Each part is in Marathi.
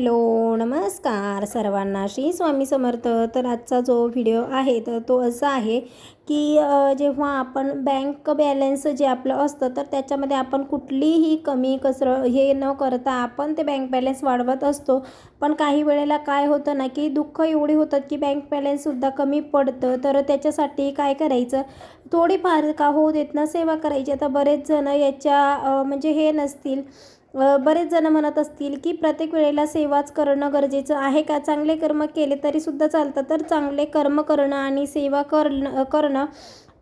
हॅलो नमस्कार सर्वांना, श्री स्वामी समर्थ. तर आजचा जो व्हिडिओ आहे तर तो असा आहे की जेव्हा आपण बँक बॅलन्स जे आपलं असतं तर त्याच्यामध्ये आपण कुठलीही कमी कसरत हे न करता आपण ते बँक बॅलन्स वाढवत असतो. पण काही वेळेला काय होतं ना की दुःख एवढी होतात की बँक बॅलन्ससुद्धा कमी पडतं. तर त्याच्यासाठी काय करायचं, थोडीफार का होऊ देत ना सेवा करायची. आता बरेच जण याच्या म्हणजे हे नसतील, बरेच जण म्हणत असतील की प्रत्येक वेळेला सेवाच करणं गरजेचं आहे का? चांगले कर्म केले तरीसुद्धा चालतं. तर चांगले कर्म करणं आणि सेवा करणं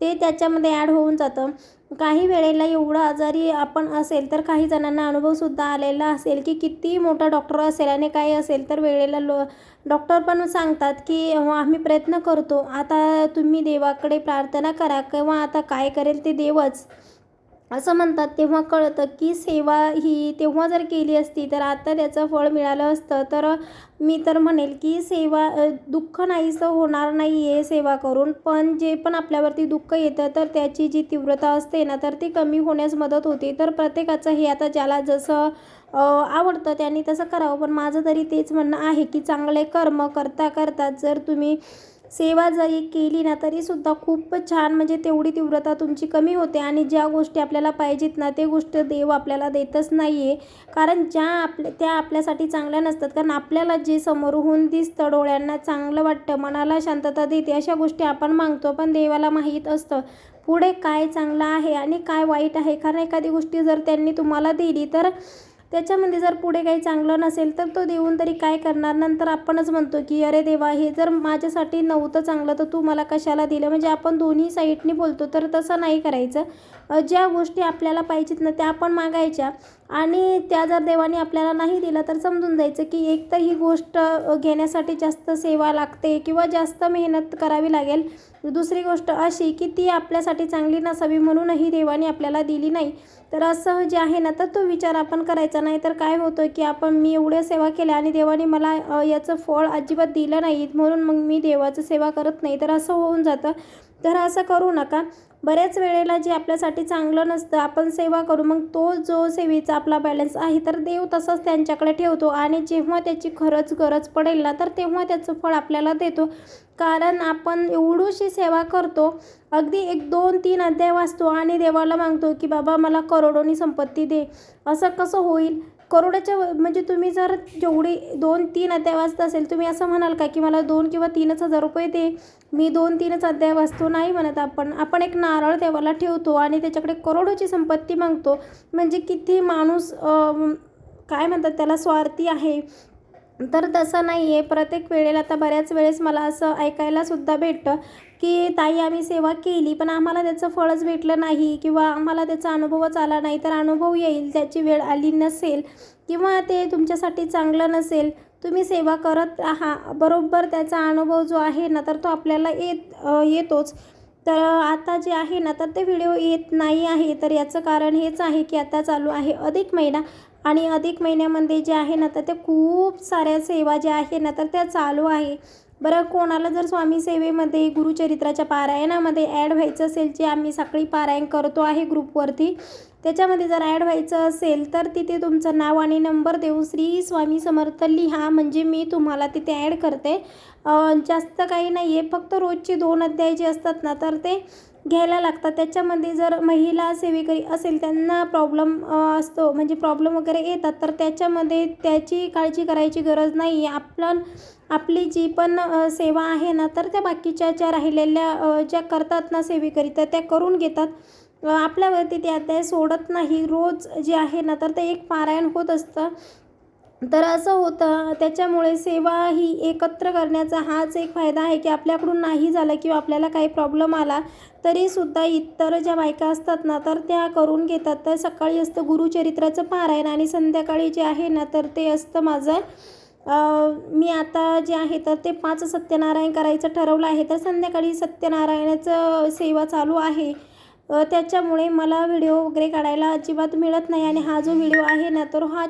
ते त्याच्यामध्ये ॲड होऊन जातं. काही वेळेला एवढं आजारी आपण असेल तर काही जणांना अनुभवसुद्धा आलेला असेल की किती मोठा डॉक्टर असेल आणि काही असेल तर वेळेला डॉक्टर पण सांगतात की आम्ही प्रयत्न करतो, आता तुम्ही देवाकडे प्रार्थना करा किंवा आता काय करेल ते देवच असं म्हणतात. तेव्हा कळतं की सेवा ही तेव्हा जर केली असती तर आता त्याचं फळ मिळालं असतं. तर मी तर म्हणेल की सेवा दुःख नाहीसं होणार नाही आहे सेवा करून, पण जे पण आपल्यावरती दुःख येतं तर त्याची जी तीव्रता असते ना तर ती कमी होण्यास मदत होते. तर प्रत्येकाचं हे आता ज्याला जसं आवडतं त्यांनी तसं करावं. पण माझं तरी तेच म्हणणं आहे की चांगले कर्म करता करता जर तुम्ही सेवा जरी केली ना तरीसुद्धा खूपच छान, म्हणजे तेवढी तीव्रता तुमची कमी होते आणि ज्या गोष्टी आपल्याला पाहिजेत ना ते गोष्ट देव आपल्याला देतच नाही आहे. कारण त्या आपल्यासाठी चांगल्या नसतात. कारण आपल्याला जे समोरून दिसतं, डोळ्यांना चांगलं वाटतं, मनाला शांतता देते अशा गोष्टी आपण मागतो. पण देवाला माहीत असतं पुढे काय चांगलं आहे आणि काय वाईट आहे. कारण एखादी गोष्टी जर त्यांनी तुम्हाला दिली तर त्याच्यामध्ये जर पुढे काही चांगलं नसेल तर तो देऊन तरी काय करणार. नंतर आपणच म्हणतो की अरे देवा, हे जर माझ्यासाठी नव्हतं चांगलं तर तू मला कशाला दिलं. म्हणजे आपण दोन्ही साईडनी बोलतो. तर तसं नाही करायचं. ज्या गोष्टी आपल्याला पाहिजेत ना त्या आपण मागायच्या आणि त्या जर देवाने आपल्याला नाही दिलं तर समजून जायचं की एक तर ही गोष्ट घेण्यासाठी जास्त सेवा लागते किंवा जास्त मेहनत करावी लागेल. दुसरी गोष्ट अशी की ती आपल्यासाठी चांगली नसावी म्हणूनही देवाने आपल्याला दिली नाही. तर असं जे आहे ना तर तो विचार आपण करायचा नाही. तर काय होतं की मी एवढ्या सेवा केल्या आणि देवाने मला याचं फळ अजिबात दिलं नाही म्हणून मग मी देवाचं सेवा करत नाही, तर असं होऊन जातं. तर असं करू नका. बऱ्याच वेळेला जे आपल्यासाठी चांगलं नसतं आपण सेवा करू, मग तो जो सेवेचा आपला बॅलन्स आहे तर देव तसंच त्यांच्याकडे ठेवतो आणि जेव्हा त्याची खरंच गरज पडेल ना तर तेव्हा त्याचं फळ आपल्याला देतो. कारण आपण एवढीशी सेवा करतो, अगदी 1, 2, 3 अध्याय वाचतो आणि देवाला मागतो की बाबा मला करोडोनी संपत्ती दे. असं कसं होईल? करोडाच्या म्हणजे तुम्ही जर जेवढी 2-3 अध्याय वाचत असेल, तुम्ही असं म्हणाल का की मला 2 किंवा 3च हजार रुपये दे, मी 2-3च अध्याय वाचतो. नाही म्हणत आपण एक नारळ देवाला ठेवतो आणि त्याच्याकडे करोडोची संपत्ती मागतो. म्हणजे किती माणूस काय म्हणतात त्याला, स्वार्थी आहे. तर तसं नाही आहे. प्रत्येक वेळेला आता बऱ्याच वेळेस मला असं ऐकायलासुद्धा भेटतं की ताई आम्ही सेवा केली पण आम्हाला त्याचं फळच भेटलं नाही किंवा आम्हाला त्याचा अनुभवच आला नाही. तर अनुभव येईल, त्याची वेळ आली नसेल किंवा ते तुमच्यासाठी चांगलं नसेल, तुम्ही सेवा करत बरोबर त्याचा अनुभव जो आहे ना तर तो आपल्याला येतोच. तर आता जे आहे ना तर ते व्हिडिओ येत नाही आहे. तर याचं कारण हेच आहे की आता चालू आहे अधिक महिना आणि अधिक महिन्यामध्ये जे आहे ना तर ते खूप साऱ्या सेवा ज्या आहे ना तर त्या चालू आहे. बरं, कोणाला जर स्वामी सेवेमध्ये गुरुचरित्राच्या पारायणामध्ये ॲड व्हायचं असेल, जे आम्ही सकाळी पारायण करतो आहे ग्रुपवरती, त्याच्यामध्ये जर ॲड व्हायचं असेल तर तिथे तुमचं नाव आणि नंबर देऊन श्री स्वामी समर्थ लिहा, म्हणजे मी तुम्हाला तिथे ॲड करते. जास्त काही नाही आहे, फक्त रोजचे 2 अध्याय जे असतात ना तर ते घ्यायला लागतात. त्याच्यामध्ये जर महिला सेवेकरी असेल त्यांना प्रॉब्लेम असतो, म्हणजे प्रॉब्लेम वगैरे येतात, तर त्याच्यामध्ये त्याची काळजी करायची गरज नाही आहे. आपली जी पण सेवा आहे ना तर त्या बाकीच्या ज्या राहिलेल्या ज्या करतात ना सेवेकरी तर त्या करून घेतात. आपल्यावरती ते अध्याय सोडत नाही. रोज जे आहे ना तर ते एक पारायण होत असतं. तर असं होतं. त्याच्यामुळे सेवा ही एकत्र करण्याचा हाच एक फायदा आहे की आपल्याकडून नाही झालं किंवा आपल्याला काही प्रॉब्लेम आला तरीसुद्धा इतर ज्या बायका असतात ना तर त्या करून घेतात. तर सकाळी असतं गुरुचरित्राचं पारायण आणि संध्याकाळी जे आहे ना तर ते असतं माझं मी आता जे आहे तर ते 5 सत्यनारायण करायचं ठरवलं आहे. तर संध्याकाळी सत्यनारायणाचं सेवा चालू आहे. त्याच्यामुळे मला व्हिडिओ वगैरे काढायला अजिबात मिळत नाही आणि हा जो व्हिडिओ आहे ना तर हा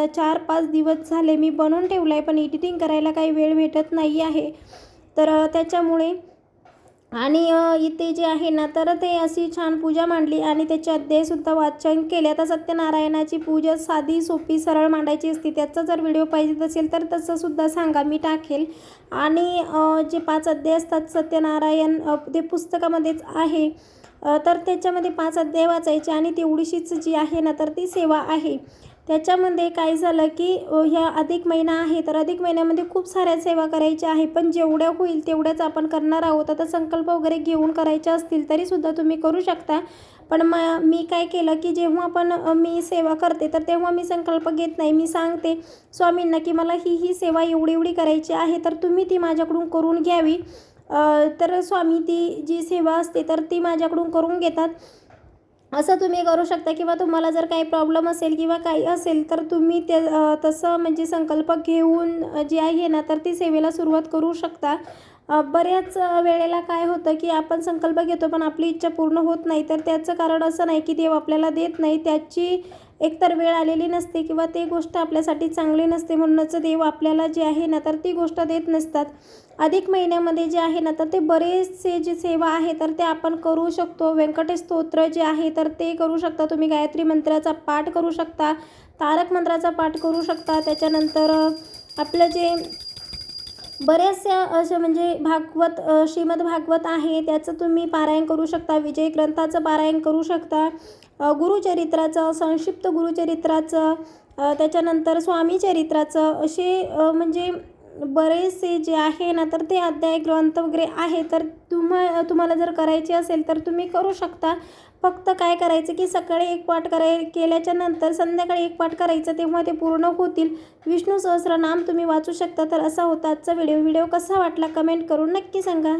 4-5 दिवस झाले मी बनवून ठेवला आहे, पण एडिटिंग करायला काही वेळ भेटत नाही आहे. तर त्याच्यामुळे आणि इथे जे आहे ना तर ते अशी छान पूजा मांडली आणि त्याचे अध्यायसुद्धा वाचन केले. आता सत्यनारायणाची पूजा साधी सोपी सरळ मांडायची असते. त्याचा जर व्हिडिओ पाहिजे असेल तर तसंसुद्धा सांगा, मी टाकेल. आणि जे 5 अध्याय असतात सत्यनारायण ते पुस्तकामध्येच आहे. तर त्याच्यामध्ये 5 अध्याय वाचायचे आणि तेवढीशीच जी आहे ना तर ती सेवा आहे. त्याच्यामध्ये काय झालं की ह्या अधिक महिना आहे तर अधिक महिन्यामध्ये खूप साऱ्या सेवा करायच्या आहे, पण जेवढ्या होईल तेवढ्याच आपण करणार आहोत. आता संकल्प वगैरे घेऊन करायच्या असतील तरीसुद्धा तुम्ही करू शकता. पण मी काय केलं की जेव्हा पण मी सेवा करते तर तेव्हा मी संकल्प घेत नाही. मी सांगते स्वामींना की मला ही सेवा एवढी एवढी करायची आहे तर तुम्ही ती माझ्याकडून करून घ्यावी. तर स्वामी ती जी सेवा असते तर ती माझ्याकडून करून घेतात. असं तुम्ही करू शकता किंवा तुम्हाला जर काही प्रॉब्लेम असेल किंवा काही असेल तर तुम्ही ते तसं म्हणजे संकल्प घेऊन जी आहे ना तर ती सेवेला सुरुवात करू शकता. बऱ्याच वेळेला काय होतं की आपण संकल्प घेतो पण आपली इच्छा पूर्ण होत नाही. तर त्याचं कारण असं नाही की देव आपल्याला देत नाही, त्याची एकतर वेळ आलेली नसते किंवा ती गोष्ट आपल्यासाठी चांगली नसते, म्हणूनच देव आपल्याला जे आहे ना तर ती गोष्ट देत नसतात. अधिक महिन्यामध्ये जे आहे ना तर ते बरेचसे जे सेवा आहे तर ते आपण करू शकतो. व्यंकटेश स्तोत्र जे आहे तर ते करू शकता तुम्ही. गायत्री मंत्राचा पाठ करू शकता, तारक मंत्राचा पाठ करू शकता. त्याच्यानंतर आपलं जे बऱ्याचशा अशा म्हणजे भागवत श्रीमद भागवत आहे त्याचं तुम्ही पारायण करू शकता. विजय ग्रंथाचं पारायण करू शकता. गुरुचरित्राचं, संक्षिप्त गुरुचरित्राचं, त्याच्यानंतर स्वामी चरित्राचं, असे म्हणजे बरेचसे जे आहे ना तर ते अध्याय ग्रंथ वगैरे आहे. तर तुम्हाला जर करायचे असेल तर तुम्ही करू शकता. फक्त काय करायचं की सकाळी एक पाठ केल्याच्या नंतर संध्याकाळी एक पाठ करायचं, तेव्हा ते पूर्ण होतील. विष्णू सहस्त्रनाम तुम्ही वाचू शकता. तर असा होता आजचा व्हिडिओ. कसा वाटला कमेंट करून नक्की सांगा.